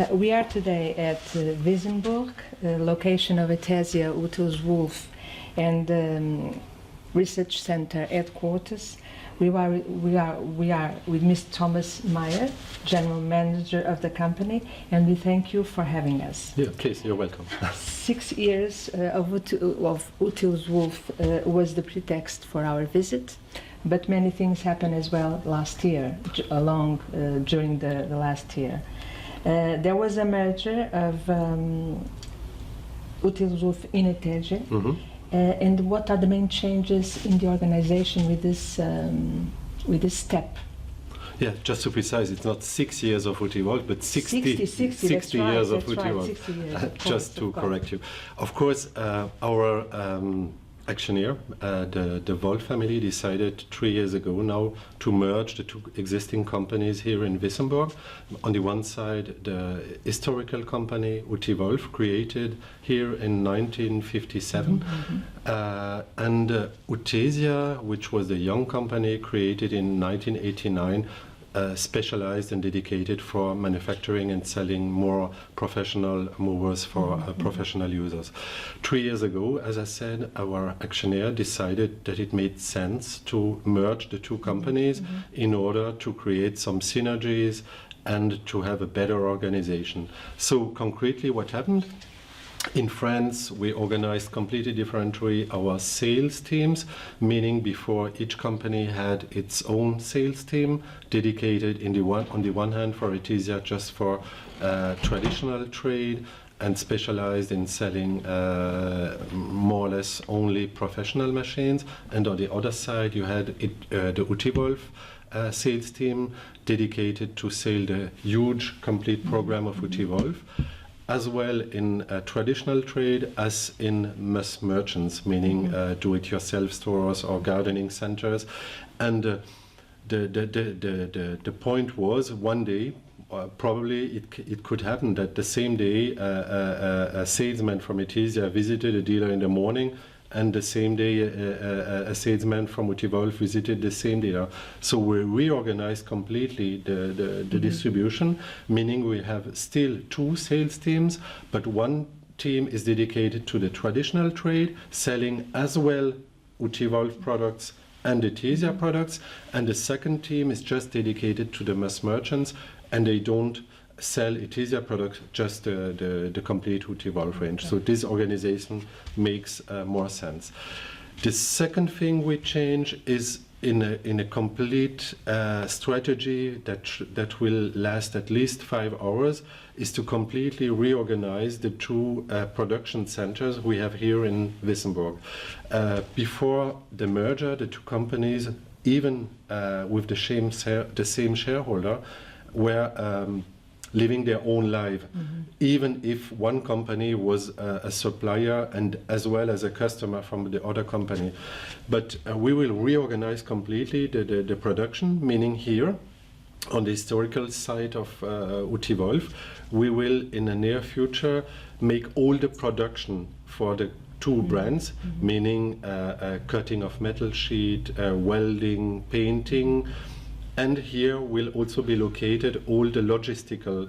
We are today at Wissembourg, location of Etesia, Outils Wolf, and Research Center headquarters. We are with Mr. Thomas Meyer, General Manager of the company, and we thank you for having us. Yeah, please, you're welcome. 6 years of Outils Wolf was the pretext for our visit, but many things happened as well last year, during the last year. There was a merger of Outils Wolf in Etesia. Mm-hmm. And what are the main changes in the organization with this step? Yeah, just to precise, it's not 6 years of Outils Wolf, but 60 years of Outils Wolf. Just to correct you. Of course, our actionnaire, the Wolf family, decided 3 years ago now to merge the two existing companies here in Wissembourg. On the one side, the historical company Outils Wolf, created here in 1957, and Etesia, which was the young company created in 1989, specialized and dedicated for manufacturing and selling more professional movers for professional users. 3 years ago, as I said, our actionnaire decided that it made sense to merge the two companies in order to create some synergies and to have a better organization. So concretely, what happened? In France, we organized completely differently our sales teams, meaning before each company had its own sales team dedicated on the one hand for Etesia just for traditional trade and specialized in selling more or less only professional machines, and on the other side you had the Outils Wolf sales team dedicated to sell the huge complete program of Outils Wolf, as well in traditional trade as in mass merchants, meaning do-it-yourself stores or gardening centers. And the point was, one day, probably it could happen that the same day a salesman from Etesia visited a dealer in the morning, and the same day a salesman from Outils Wolf visited the same dealer. So we reorganized completely the distribution, meaning we have still two sales teams, but one team is dedicated to the traditional trade, selling as well Outils Wolf products and Etesia products, and the second team is just dedicated to the mass merchants, and they don't sell Etesia products, just the complete Outils Wolf range. So this organization makes more sense. The second thing we change is in a complete strategy that will last at least 5 hours, is to completely reorganize the two production centers we have here in Wissembourg. Before the merger, the two companies, even with the same shareholder, were living their own life, even if one company was a supplier and as well as a customer from the other company. But we will reorganize completely the production, meaning here on the historical side of Outils Wolf, we will in the near future make all the production for the two brands, meaning cutting of metal sheet, welding, painting. And here will also be located all the logistical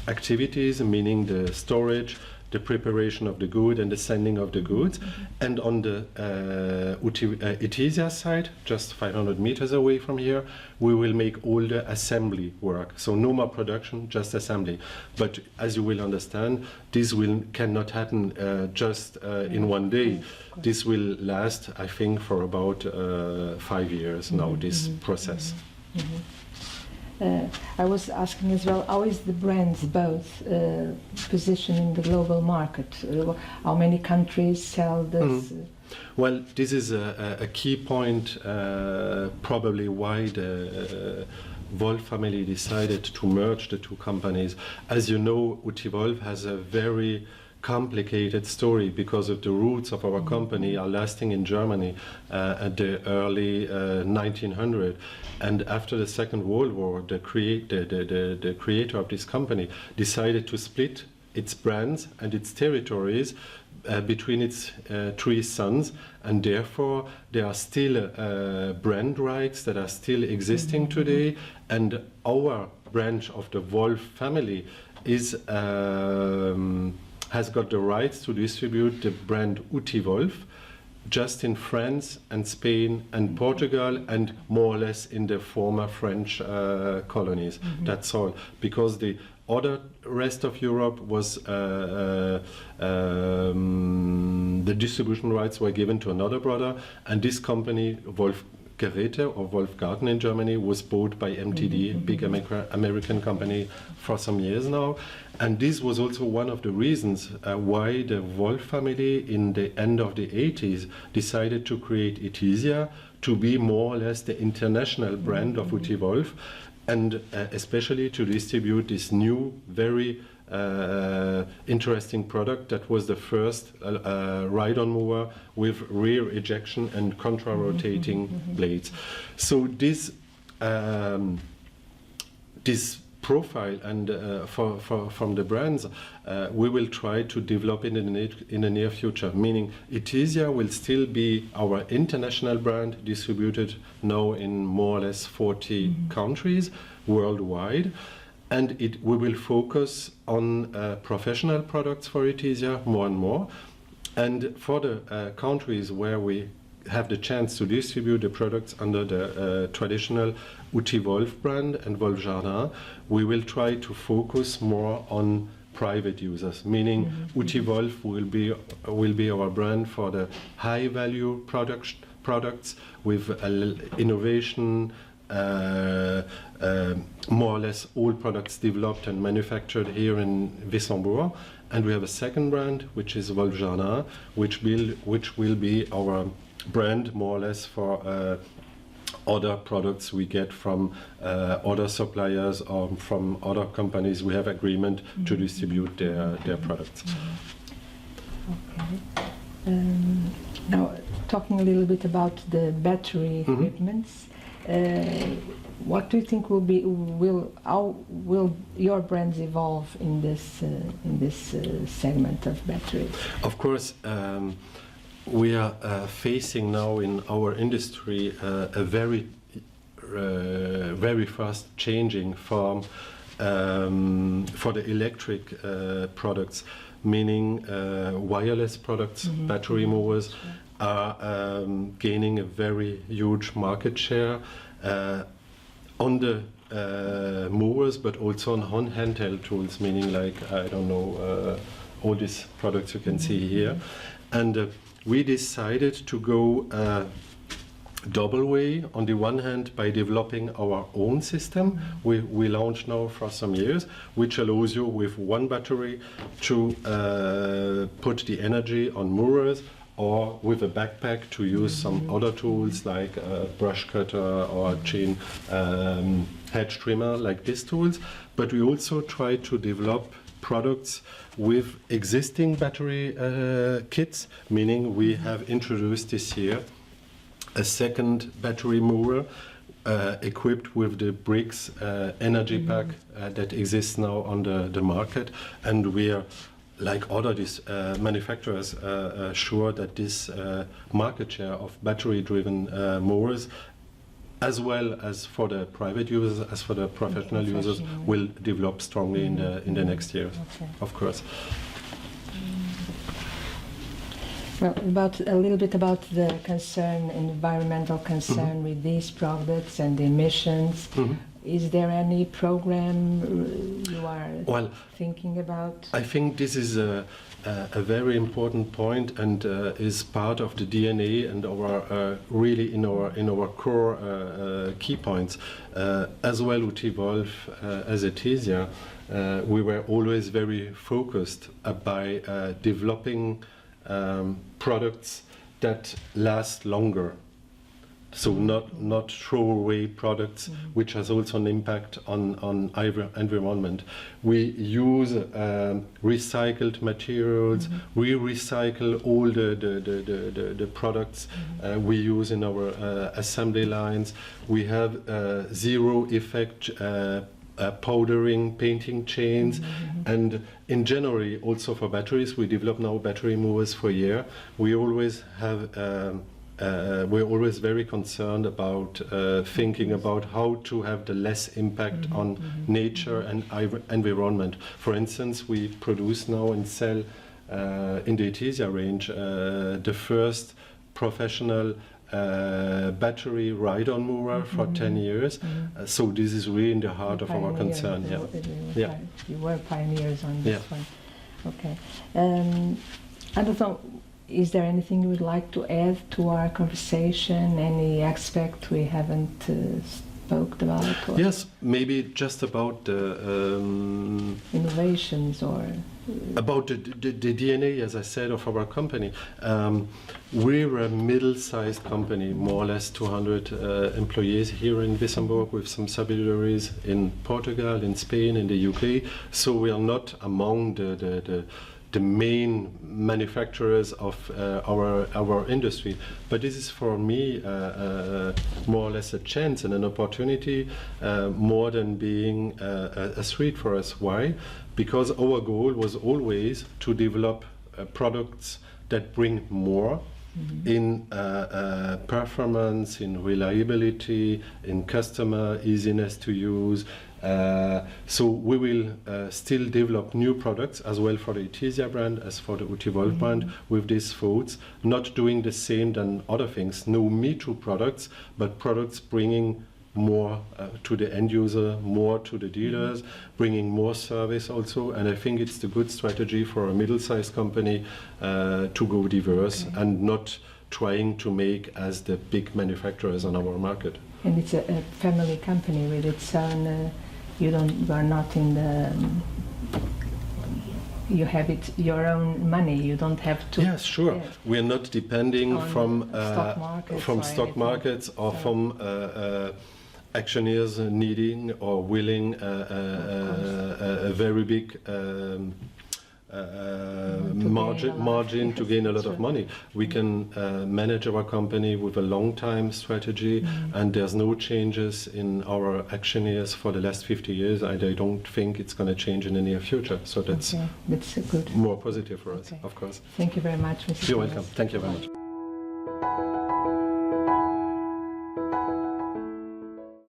activities, meaning the storage, the preparation of the good and the sending of the goods. And on the Etesia side, just 500 meters away from here, we will make all the assembly work. So no more production, just assembly. But as you will understand, this cannot happen just in one day. This will last, I think, for about 5 years now, this process. I was asking as well, how is the brands both positioned in the global market? How many countries sell this? Well, this is a key point, probably why the Wolf family decided to merge the two companies. As you know, Outils Wolf has a very complicated story because of the roots of our company are lasting in Germany at the early 1900s. And after the Second World War, the creator of this company decided to split its brands and its territories between its three sons, and therefore there are still brand rights that are still existing today, and our branch of the Wolf family is has got the rights to distribute the brand Outils Wolf just in France and Spain and Portugal and more or less in the former French colonies. That's all, because the other rest of Europe was the distribution rights were given to another brother, and this company Wolf Geräte or Wolf Garten in Germany was bought by MTD, big American company, for some years now. And this was also one of the reasons why the Wolf family in the end of the 80s decided to create Etesia to be more or less the international brand of Outils Wolf, and especially to distribute this new, very interesting product that was the first ride-on mower with rear ejection and contra-rotating blades. So this this profile and from the brands we will try to develop in the near future, meaning Etesia will still be our international brand, distributed now in more or less 40 countries worldwide. And we will focus on professional products for Etesia more and more. And for the countries where we have the chance to distribute the products under the traditional Outils Wolf brand and Wolf Jardins, we will try to focus more on private users, meaning Outils Wolf will be our brand for the high value products with innovation, more or less all products developed and manufactured here in Wissembourg. And we have a second brand, which is Wolf Jardins, which will be our brand more or less for other products we get from other suppliers or from other companies we have agreement to distribute their products. Okay. Now, talking a little bit about the battery equipments, what do you think how will your brands evolve in this segment of batteries? Of course, we are facing now in our industry a very fast changing form for the electric products, meaning wireless products, battery mowers are gaining a very huge market share on the mowers, but also on handheld tools, meaning like, I don't know, all these products you can see here. And we decided to go double way. On the one hand, by developing our own system, we launched now for some years, which allows you with one battery to put the energy on mowers, or with a backpack to use some other tools like a brush cutter or chain hedge trimmer, like these tools. But we also try to develop products with existing battery kits, meaning we have introduced this year a second battery mower equipped with the Briggs energy pack that exists now on the market, and we are, like other manufacturers, sure that this market share of battery-driven mowers, as well as for the private users, as for the professional users, will develop strongly in the next year, of course. Well, a little bit about the environmental concern with these products and the emissions. Is there any program you are thinking about? I think this is a very important point, and is part of the DNA and our really in our core key points. As well, Outils Wolf as Etesia, we were always very focused by developing products that last longer. So not throwaway products, which has also an impact on environment. We use recycled materials. We recycle all the products we use in our assembly lines. We have zero effect powdering, painting chains, and in January also for batteries. We develop now battery movers for a year. We always have. We're always very concerned about thinking about how to have the less impact on nature and environment. For instance, we produce now and sell in the Etesia range the first professional battery ride-on mower for 10 years. So this is really in the heart of our concern. You were pioneers on this one. Okay. I don't know, is there anything you would like to add to our conversation? Any aspect we haven't spoke about? Or Yes, maybe just about innovations or about the DNA, as I said, of our company. We're a middle-sized company, more or less 200 employees here in Wissembourg, with some subsidiaries in Portugal, in Spain, in the UK. So we are not among the main manufacturers of our industry. But this is for me more or less a chance and an opportunity, more than being a threat for us. Why? Because our goal was always to develop products that bring more in performance, in reliability, in customer easiness to use. So we will still develop new products as well for the Etesia brand as for the Outils Wolf brand with these foods, not doing the same than other things. No Me Too products, but products bringing more to the end user, more to the dealers, bringing more service also. And I think it's the good strategy for a middle-sized company to go diverse and not trying to make as the big manufacturers on our market. And it's a family company with its own. You are not in the. You have your own money. You don't have to. Yes, sure. Yes. We are not depending from stock markets or from actioneers needing or willing a very big margin to gain a lot of money. We can manage our company with a long-time strategy, and there's no changes in our actioneers for the last 50 years. I don't think it's going to change in the near future. So that's good. more positive for us, of course. Thank you very much, Mr. You're welcome. Thank you very much.